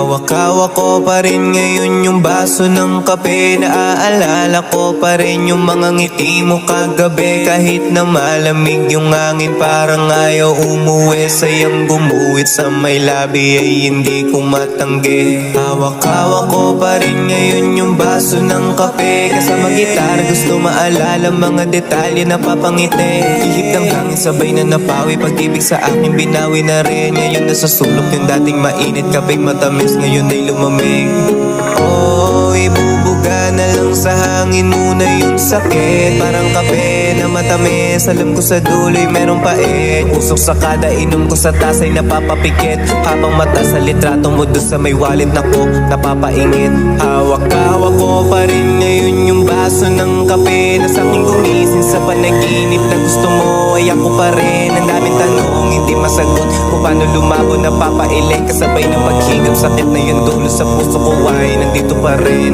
Hawak-hawak ko pa rin ngayon yung baso ng kape. Naaalala ko pa rin yung mga ngiti mo kagabi. Kahit na malamig yung hangin, parang ayaw umuwi. Sayang gumuhit sa may labi ay hindi ko matanggi. Hawak-hawak ko pa rin ngayon yung baso ng kape. Kasama gitar, gusto maalala mga detalye na papangiti. Ihip ng hangin sabay na napawi, pag-ibig sa akin binawi na rin. Ngayon nasusulok yung dating mainit, kapeng matamis ngayon ay lumamig. Oh, ibubuga na lang sa hangin muna yung sakit. Parang kape na matamis, alam ko sa dulo'y merong pait. Usok sa kada inom ko sa tasa'y napapapikit. Habang mata sa litrato mo doon sa may wallet na ko napapaingit. Hawak-hawak ko pa rin ngayon yung baso ng kape. Nasa'king gumising sa panaginip na gusto mo ay ako pa rin. Ang daming tanong hindi masagot kung paano lumabo, napapailing kasabay ng paghigap. Sakit na yung dulo sa puso ko ay nandito pa rin.